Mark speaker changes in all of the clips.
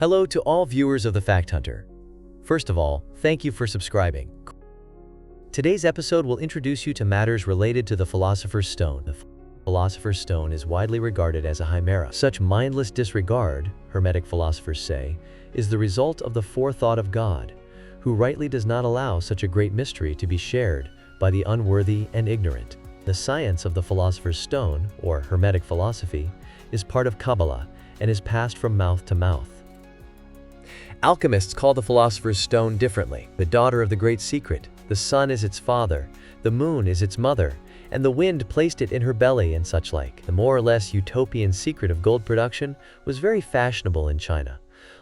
Speaker 1: Hello to all viewers of The Fact Hunter. First of all, thank you for subscribing. Today's episode will introduce you to matters related to the Philosopher's Stone. The Philosopher's Stone is widely regarded as a chimera. Such mindless disregard, Hermetic philosophers say, is the result of the forethought of God, who rightly does not allow such a great mystery to be shared by the unworthy and ignorant. The science of the Philosopher's Stone, or Hermetic philosophy, is part of Kabbalah and is passed from mouth to mouth. Alchemists call the Philosopher's Stone differently. The daughter of the great secret, the sun is its father, the moon is its mother, and the wind placed it in her belly and such like. The more or less utopian secret of gold production was very fashionable in China.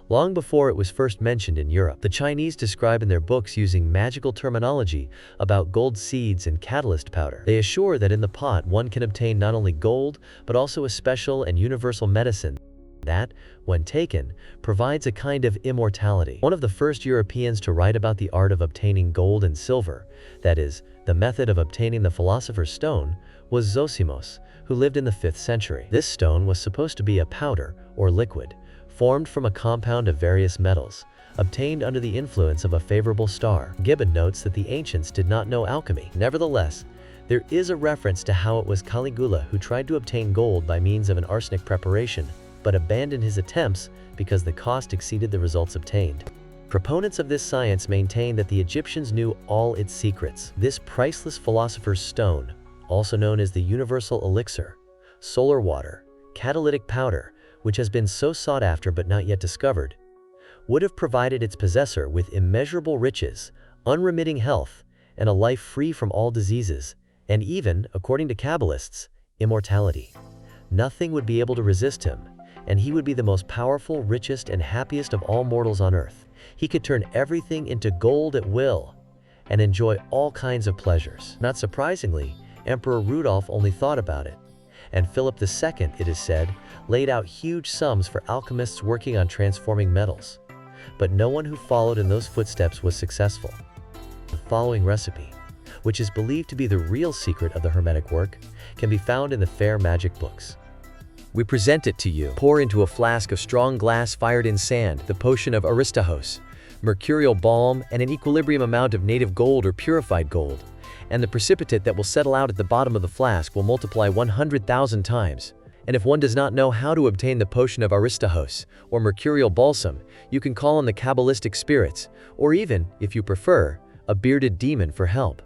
Speaker 1: Long before it was first mentioned in Europe, the Chinese describe in their books using magical terminology about gold seeds and catalyst powder. They assure that in the pot one can obtain not only gold, but also a special and universal medicine that, when taken, provides a kind of immortality. One of the first Europeans to write about the art of obtaining gold and silver, that is, the method of obtaining the Philosopher's Stone, was Zosimos, who lived in the 5th century. This stone was supposed to be a powder, or liquid, formed from a compound of various metals, obtained under the influence of a favorable star. Gibbon notes that the ancients did not know alchemy. Nevertheless, there is a reference to how it was Caligula who tried to obtain gold by means of an arsenic preparation, but abandoned his attempts because the cost exceeded the results obtained. Proponents of this science maintain that the Egyptians knew all its secrets. This priceless Philosopher's Stone, also known as the universal elixir, solar water, catalytic powder, which has been so sought after but not yet discovered, would have provided its possessor with immeasurable riches, unremitting health, and a life free from all diseases, and even, according to Kabbalists, immortality. Nothing would be able to resist him, and he would be the most powerful, richest, and happiest of all mortals on earth. He could turn everything into gold at will and enjoy all kinds of pleasures. Not surprisingly, Emperor Rudolf only thought about it, and Philip II, it is said, laid out huge sums for alchemists working on transforming metals. But no one who followed in those footsteps was successful. The following recipe, which is believed to be the real secret of the Hermetic work, can be found in the Fair Magic books. We present it to you. Pour into a flask of strong glass fired in sand the potion of Aristos, mercurial balm, and an equilibrium amount of native gold or purified gold, and the precipitate that will settle out at the bottom of the flask will multiply 100,000 times. And if one does not know how to obtain the potion of Aristos or mercurial balsam, you can call on the Kabbalistic spirits, or even, if you prefer, a bearded demon for help.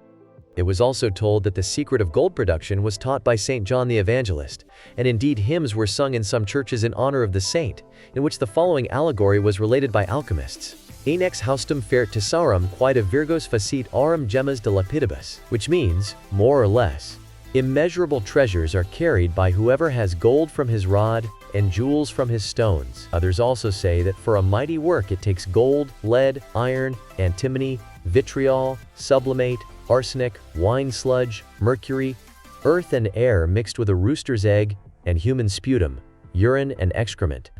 Speaker 1: It was also told that the secret of gold production was taught by St. John the Evangelist, and indeed hymns were sung in some churches in honor of the saint, in which the following allegory was related by alchemists. Enex haustum fert tesarum quae virgos facit aurum gemmas de lapidibus, which means, more or less, immeasurable treasures are carried by whoever has gold from his rod and jewels from his stones. Others also say that for a mighty work it takes gold, lead, iron, antimony, vitriol, sublimate, arsenic, wine sludge, mercury, earth and air mixed with a rooster's egg, and human sputum, urine and excrement.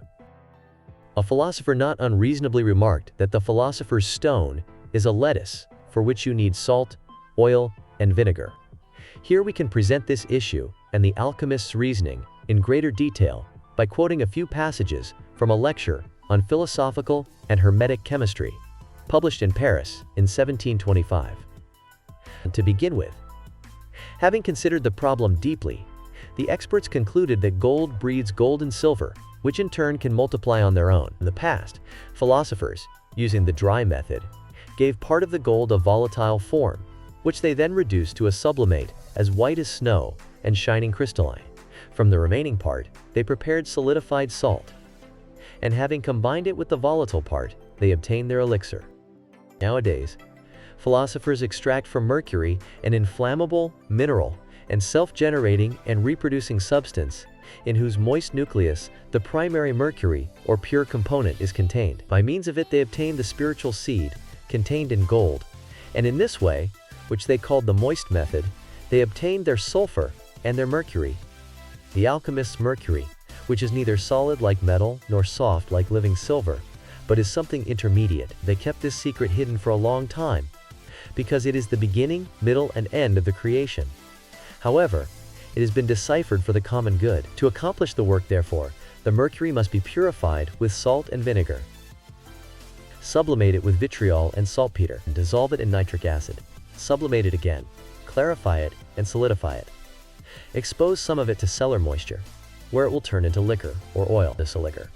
Speaker 1: A philosopher not unreasonably remarked that the Philosopher's Stone is a lettuce for which you need salt, oil, and vinegar. Here we can present this issue and the alchemist's reasoning in greater detail by quoting a few passages from a lecture on philosophical and hermetic chemistry, published in Paris in 1725. To begin with, having considered the problem deeply, the experts concluded that gold breeds gold and silver, which in turn can multiply on their own. In the past, philosophers, using the dry method, gave part of the gold a volatile form, which they then reduced to a sublimate as white as snow and shining crystalline. From the remaining part, they prepared solidified salt, and having combined it with the volatile part, they obtained their elixir. Nowadays, philosophers extract from mercury an inflammable, mineral, and self-generating and reproducing substance in whose moist nucleus the primary mercury or pure component is contained. By means of it they obtain the spiritual seed contained in gold, and in this way, which they called the moist method, they obtained their sulfur and their mercury. The alchemist's mercury, which is neither solid like metal nor soft like living silver, but is something intermediate. They kept this secret hidden for a long time, because it is the beginning, middle, and end of the creation. However, it has been deciphered for the common good. To accomplish the work, therefore, the mercury must be purified with salt and vinegar. Sublimate it with vitriol and saltpeter, and dissolve it in nitric acid. Sublimate it again, clarify it, and solidify it. Expose some of it to cellar moisture, where it will turn into liquor or oil. This liquor.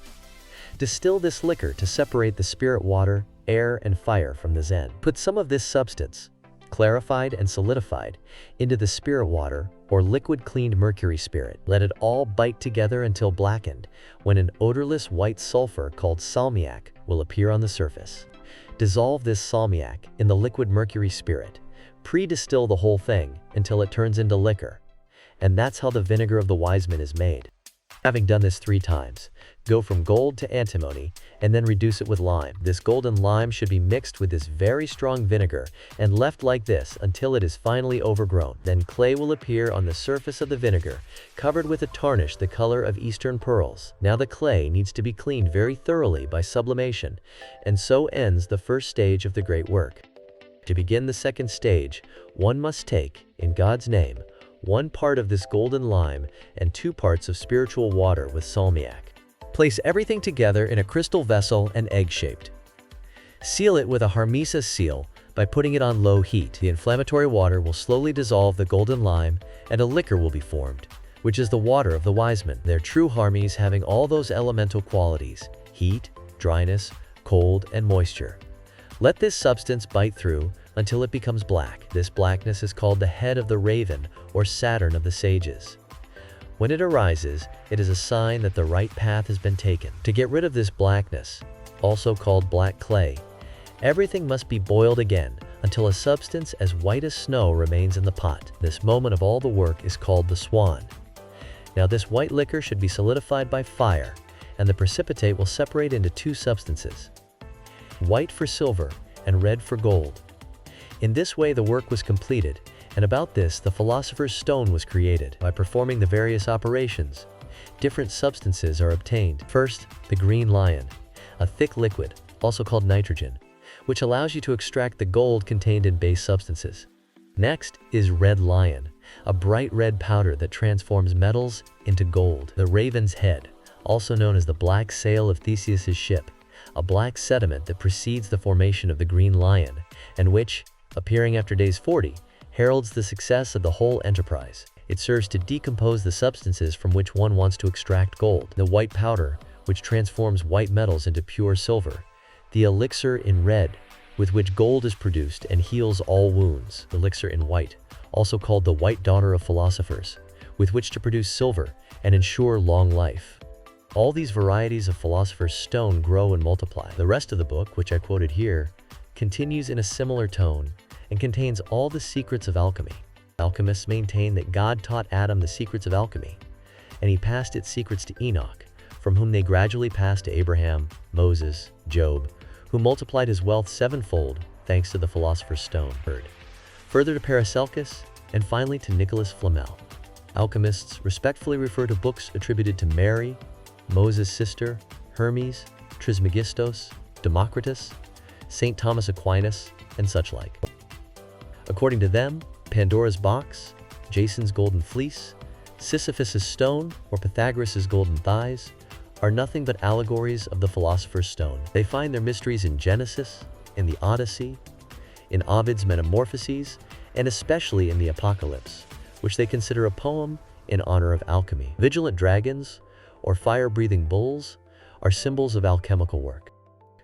Speaker 1: Distill this liquor to separate the spirit water, air, and fire from the Zen. Put some of this substance, clarified and solidified, into the spirit water or liquid cleaned mercury spirit. Let it all bite together until blackened, when an odorless white sulfur called salmiac will appear on the surface. Dissolve this salmiac in the liquid mercury spirit. Pre-distill the whole thing until it turns into liquor. And that's how the vinegar of the wise men is made. Having done this 3 times, go from gold to antimony and then reduce it with lime. This golden lime should be mixed with this very strong vinegar and left like this until it is finally overgrown. Then clay will appear on the surface of the vinegar, covered with a tarnish the color of eastern pearls. Now the clay needs to be cleaned very thoroughly by sublimation, and so ends the first stage of the great work. To begin the second stage, one must take, in God's name, 1 part of this golden lime and 2 parts of spiritual water with salmiac. Place everything together in a crystal vessel and egg-shaped. Seal it with a Hermesis seal by putting it on low heat. The inflammatory water will slowly dissolve the golden lime and a liquor will be formed, which is the water of the wise men. Their true Hermes having all those elemental qualities: heat, dryness, cold, and moisture. Let this substance bite through until it becomes black. This blackness is called the head of the raven or Saturn of the sages. When it arises, it is a sign that the right path has been taken. To get rid of this blackness, also called black clay, everything must be boiled again until a substance as white as snow remains in the pot. This moment of all the work is called the swan. Now this white liquor should be solidified by fire, and the precipitate will separate into 2 substances, white for silver and red for gold. In this way the work was completed, and about this the philosopher's stone was created. By performing the various operations, different substances are obtained. First, the green lion, a thick liquid, also called nitrogen, which allows you to extract the gold contained in base substances. Next is red lion, a bright red powder that transforms metals into gold. The raven's head, also known as the black sail of Theseus's ship, a black sediment that precedes the formation of the green lion, and which, appearing after days 40, heralds the success of the whole enterprise. It serves to decompose the substances from which one wants to extract gold. The white powder, which transforms white metals into pure silver. The elixir in red, with which gold is produced and heals all wounds. The elixir in white, also called the white daughter of philosophers, with which to produce silver and ensure long life. All these varieties of philosopher's stone grow and multiply. The rest of the book, which I quoted here, continues in a similar tone and contains all the secrets of alchemy. Alchemists maintain that God taught Adam the secrets of alchemy, and he passed its secrets to Enoch, from whom they gradually passed to Abraham, Moses, Job, who multiplied his wealth 7-fold thanks to the philosopher's stone. Further to Paracelsus, and finally to Nicholas Flamel. Alchemists respectfully refer to books attributed to Mary, Moses' sister, Hermes, Trismegistos, Democritus, St. Thomas Aquinas, and such like. According to them, Pandora's box, Jason's golden fleece, Sisyphus' stone, or Pythagoras' golden thighs, are nothing but allegories of the philosopher's stone. They find their mysteries in Genesis, in the Odyssey, in Ovid's Metamorphoses, and especially in the Apocalypse, which they consider a poem in honor of alchemy. Vigilant dragons, or fire-breathing bulls, are symbols of alchemical work.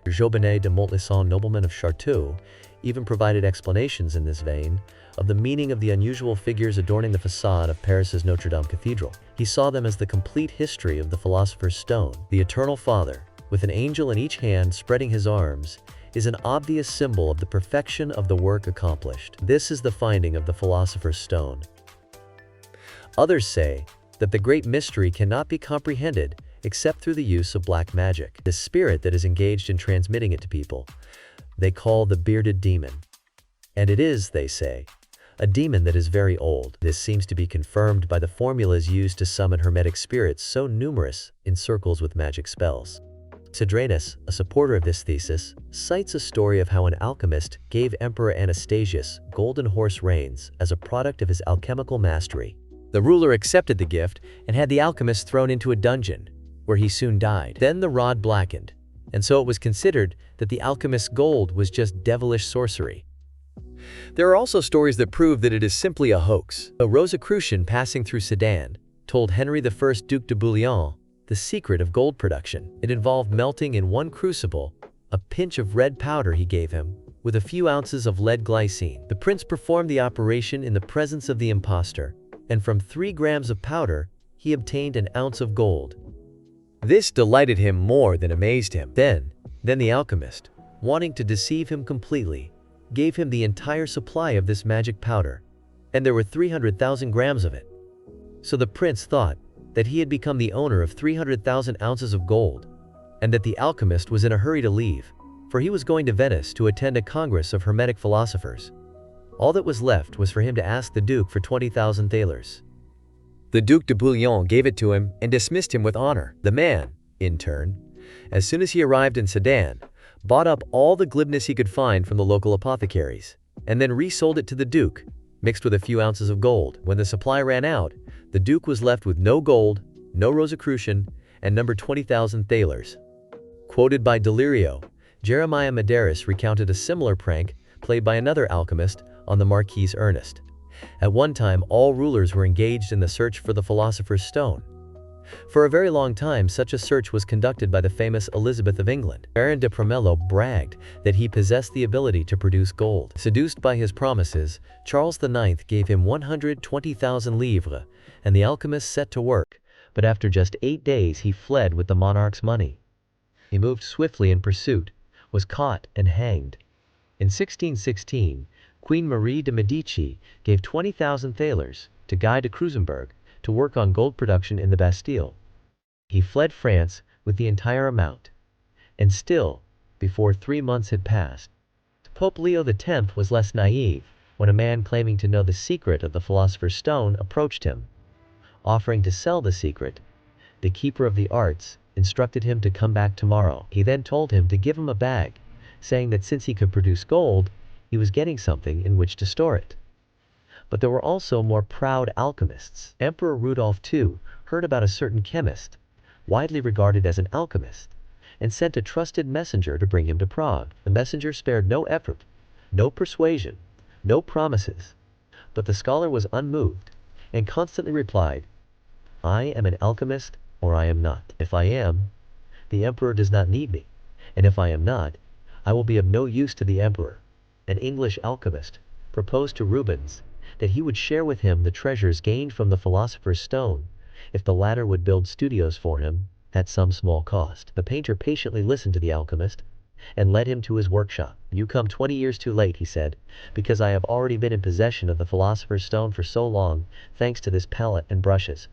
Speaker 1: Jobinet de Montesson, nobleman of Chartreux, even provided explanations in this vein of the meaning of the unusual figures adorning the facade of Paris's Notre Dame Cathedral. He saw them as the complete history of the philosopher's stone. The Eternal Father, with an angel in each hand spreading his arms, is an obvious symbol of the perfection of the work accomplished. This is the finding of the philosopher's stone. Others say that the great mystery cannot be comprehended except through the use of black magic, the spirit that is engaged in transmitting it to people, they call the bearded demon. And it is, they say, a demon that is very old. This seems to be confirmed by the formulas used to summon hermetic spirits so numerous in circles with magic spells. Cedrenus, a supporter of this thesis, cites a story of how an alchemist gave Emperor Anastasius golden horse reins as a product of his alchemical mastery. The ruler accepted the gift and had the alchemist thrown into a dungeon, where he soon died. Then the rod blackened, and so it was considered that the alchemist's gold was just devilish sorcery. There are also stories that prove that it is simply a hoax. A Rosicrucian passing through Sedan told Henry I, Duc de Bouillon, the secret of gold production. It involved melting in one crucible a pinch of red powder he gave him, with a few ounces of lead glycine. The prince performed the operation in the presence of the impostor, and from 3 grams of powder, he obtained an ounce of gold. This delighted him more than amazed him. Then the alchemist, wanting to deceive him completely, gave him the entire supply of this magic powder, and there were 300,000 grams of it. So the prince thought that he had become the owner of 300,000 ounces of gold, and that the alchemist was in a hurry to leave, for he was going to Venice to attend a congress of hermetic philosophers. All that was left was for him to ask the duke for 20,000 thalers. The Duc de Bouillon gave it to him and dismissed him with honor. The man, in turn, as soon as he arrived in Sedan, bought up all the glibness he could find from the local apothecaries, and then resold it to the duke, mixed with a few ounces of gold. When the supply ran out, the duke was left with no gold, no Rosicrucian, and number 20,000 thalers. Quoted by Delirio, Jeremiah Madaris recounted a similar prank played by another alchemist on the Marquis Ernest. At one time, all rulers were engaged in the search for the Philosopher's Stone. For a very long time, such a search was conducted by the famous Elizabeth of England. Baron de Promello bragged that he possessed the ability to produce gold. Seduced by his promises, Charles IX gave him 120,000 livres, and the alchemist set to work, but after just 8 days he fled with the monarch's money. He moved swiftly in pursuit, was caught and hanged. In 1616, Queen Marie de Medici gave 20,000 thalers to Guy de Krusenberg to work on gold production in the Bastille. He fled France with the entire amount. And still, before 3 months had passed, Pope Leo X was less naive when a man claiming to know the secret of the Philosopher's Stone approached him. Offering to sell the secret, the keeper of the arts instructed him to come back tomorrow. He then told him to give him a bag, saying that since he could produce gold, he was getting something in which to store it. But there were also more proud alchemists. Emperor Rudolph II heard about a certain chemist, widely regarded as an alchemist, and sent a trusted messenger to bring him to Prague. The messenger spared no effort, no persuasion, no promises, but the scholar was unmoved and constantly replied, "I am an alchemist, or I am not. If I am, the emperor does not need me, and if I am not, I will be of no use to the emperor." An English alchemist proposed to Rubens that he would share with him the treasures gained from the Philosopher's Stone if the latter would build studios for him at some small cost. The painter patiently listened to the alchemist and led him to his workshop. "You come 20 years too late," he said, "because I have already been in possession of the Philosopher's Stone for so long, thanks to this palette and brushes."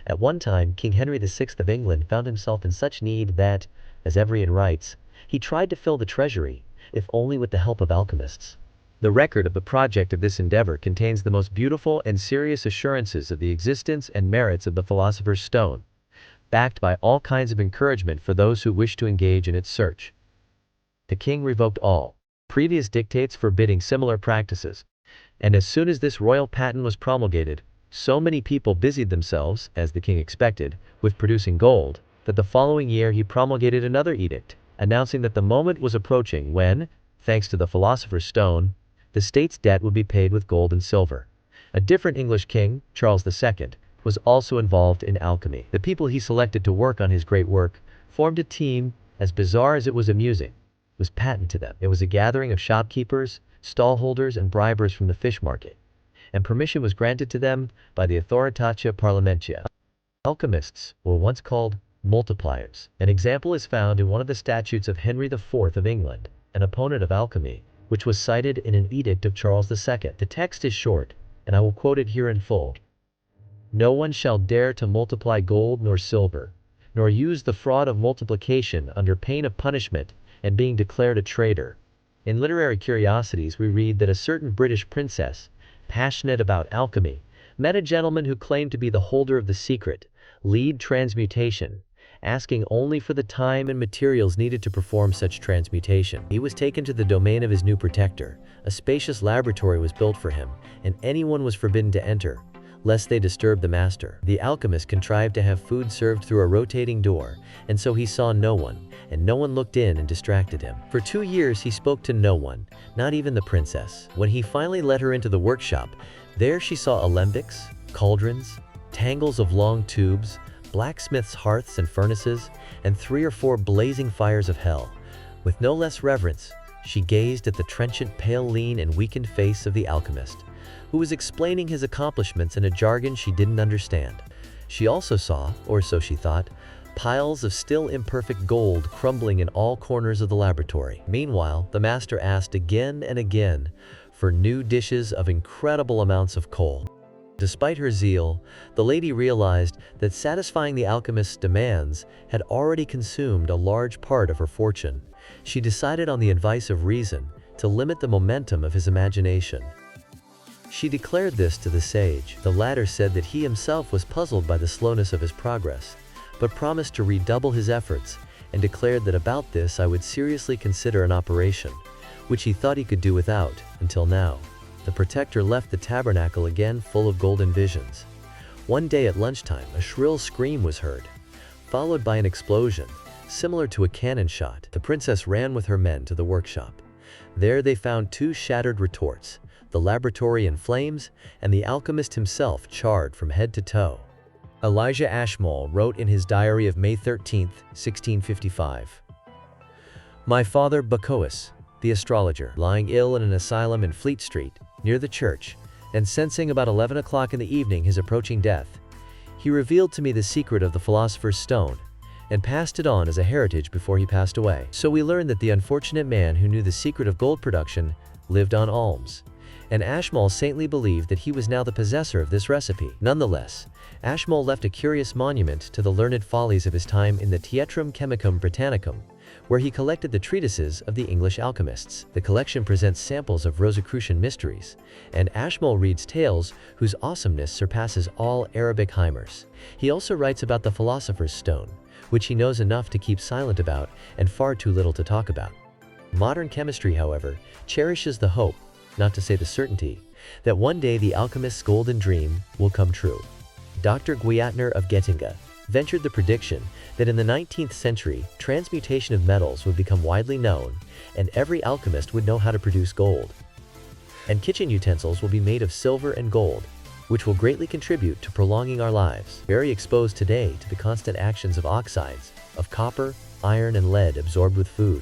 Speaker 1: At one time, King Henry VI of England found himself in such need that, as Everian writes, he tried to fill the treasury, if only with the help of alchemists. The record of the project of this endeavor contains the most beautiful and serious assurances of the existence and merits of the Philosopher's Stone, backed by all kinds of encouragement for those who wish to engage in its search. The king revoked all previous dictates forbidding similar practices, and as soon as this royal patent was promulgated, so many people busied themselves, as the king expected, with producing gold, that the following year he promulgated another edict, announcing that the moment was approaching when, thanks to the Philosopher's Stone, the state's debt would be paid with gold and silver. A different English king, Charles II, was also involved in alchemy. The people he selected to work on his great work formed a team, as bizarre as it was amusing. It was patent to them. It was a gathering of shopkeepers, stallholders, and bribers from the fish market, and permission was granted to them by the Authoritatia Parliamentia. Alchemists were once called multipliers. An example is found in one of the statutes of Henry IV of England, an opponent of alchemy, which was cited in an edict of Charles II. The text is short, and I will quote it here in full. "No one shall dare to multiply gold nor silver, nor use the fraud of multiplication under pain of punishment and being declared a traitor." In Literary Curiosities we read that a certain British princess, passionate about alchemy, met a gentleman who claimed to be the holder of the secret, lead transmutation, asking only for the time and materials needed to perform such transmutation. He was taken to the domain of his new protector. A spacious laboratory was built for him, and anyone was forbidden to enter, lest they disturb the master. The alchemist contrived to have food served through a rotating door, and so he saw no one, and no one looked in and distracted him. For 2 years he spoke to no one, not even the princess. When he finally led her into the workshop, there she saw alembics, cauldrons, tangles of long tubes, blacksmiths' hearths and furnaces, and 3 or 4 blazing fires of hell. With no less reverence, she gazed at the trenchant, pale, lean, and weakened face of the alchemist, who was explaining his accomplishments in a jargon she didn't understand. She also saw, or so she thought, piles of still imperfect gold crumbling in all corners of the laboratory. Meanwhile, the master asked again and again for new dishes of incredible amounts of coal. Despite her zeal, the lady realized that satisfying the alchemist's demands had already consumed a large part of her fortune. She decided, on the advice of reason, to limit the momentum of his imagination. She declared this to the sage. The latter said that he himself was puzzled by the slowness of his progress, but promised to redouble his efforts, and declared that about this I would seriously consider an operation, which he thought he could do without, until now. The protector left the tabernacle again full of golden visions. One day at lunchtime, a shrill scream was heard, followed by an explosion, similar to a cannon shot. The princess ran with her men to the workshop. There they found 2 shattered retorts, the laboratory in flames, and the alchemist himself charred from head to toe. Elijah Ashmole wrote in his diary of May 13, 1655, "My father Bacoas, the astrologer, lying ill in an asylum in Fleet Street, near the church, and sensing about 11 o'clock in the evening his approaching death, he revealed to me the secret of the philosopher's stone, and passed it on as a heritage before he passed away." So we learn that the unfortunate man who knew the secret of gold production lived on alms, and Ashmole saintly believed that he was now the possessor of this recipe. Nonetheless, Ashmole left a curious monument to the learned follies of his time in the Theatrum Chemicum Britannicum, where he collected the treatises of the English alchemists. The collection presents samples of Rosicrucian mysteries, and Ashmole reads tales whose awesomeness surpasses all Arabic Hymers. He also writes about the philosopher's stone, which he knows enough to keep silent about and far too little to talk about. Modern chemistry, however, cherishes the hope, not to say the certainty, that one day the alchemist's golden dream will come true. Dr. Guyattner of Göttingen ventured the prediction that in the 19th century, transmutation of metals would become widely known, and every alchemist would know how to produce gold. And kitchen utensils will be made of silver and gold, which will greatly contribute to prolonging our lives. Very exposed today to the constant actions of oxides, of copper, iron, and lead absorbed with food.